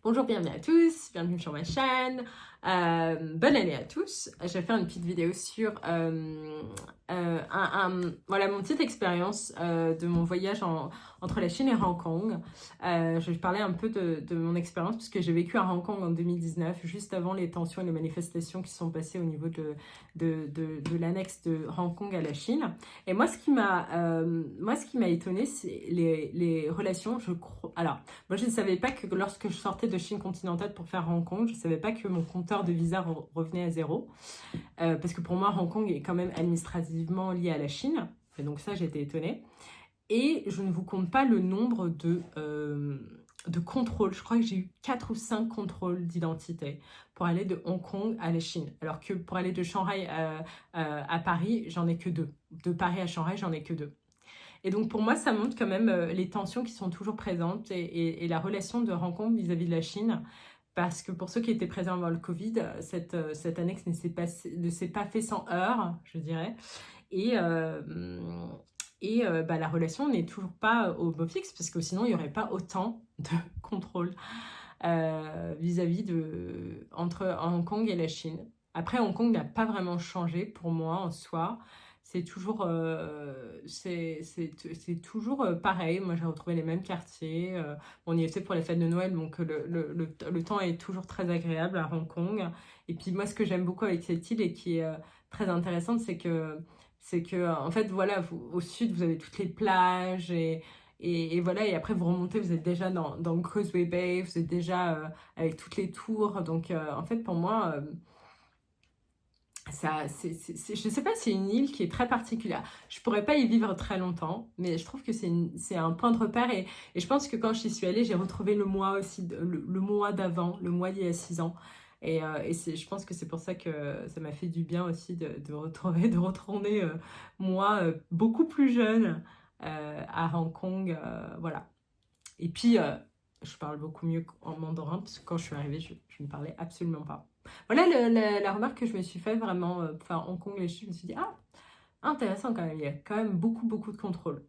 Bonjour, bienvenue à tous, bienvenue sur ma chaîne, bonne année à tous. Je vais faire une petite vidéo sur voilà, mon petite expérience de mon voyage entre la Chine et Hong Kong. Je vais parler un peu de mon expérience parce que j'ai vécu à Hong Kong en 2019, juste avant les tensions et les manifestations qui sont passées au niveau de l'annexe de Hong Kong à la Chine. Et moi, ce qui m'a étonnée, c'est les relations, je crois. Alors, moi, je ne savais pas que lorsque je sortais de Chine continentale pour faire Hong Kong, je ne savais pas que mon compteur de visa revenait à zéro. Parce que pour moi, Hong Kong est quand même administrativement lié à la Chine. Et donc ça, j'étais étonnée. Et je ne vous compte pas le nombre de contrôles. Je crois que j'ai eu 4 ou 5 contrôles d'identité pour aller de Hong Kong à la Chine. Alors que pour aller de Shanghai à Paris, j'en ai que 2. De Paris à Shanghai, j'en ai que 2. Et donc pour moi, ça montre quand même les tensions qui sont toujours présentes et la relation de Hong Kong vis-à-vis de la Chine. Parce que pour ceux qui étaient présents avant le Covid, cette annexe ne s'est pas fait sans heurts, je dirais. Et, la relation n'est toujours pas au beau fixe, parce que sinon, il n'y aurait pas autant de contrôle vis-à-vis entre Hong Kong et la Chine. Après, Hong Kong n'a pas vraiment changé pour moi en soi. C'est toujours, c'est toujours pareil. Moi, j'ai retrouvé les mêmes quartiers. On y était pour les fêtes de Noël, donc le temps est toujours très agréable à Hong Kong. Et puis moi, ce que j'aime beaucoup avec cette île et qui est très intéressante, c'est que en fait, voilà, au sud, vous avez toutes les plages et voilà, et après vous remontez, vous êtes déjà dans Causeway Bay, vous êtes déjà avec toutes les tours. Donc en fait, pour moi, je sais pas, c'est une île qui est très particulière. Je pourrais pas y vivre très longtemps, mais je trouve que c'est un point de repère. Et je pense que quand j'y suis allée, j'ai retrouvé le mois aussi, le mois d'avant, le mois d'il y a 6 ans. Je pense que c'est pour ça que ça m'a fait du bien aussi de retrouver, de retourner moi, beaucoup plus jeune à Hong Kong. Voilà. Et puis, je parle beaucoup mieux en mandarin, parce que quand je suis arrivée, je ne parlais absolument pas. Voilà la remarque que je me suis fait vraiment, enfin Hong Kong, les Chines, je me suis dit, ah, intéressant quand même, il y a quand même beaucoup, beaucoup de contrôle.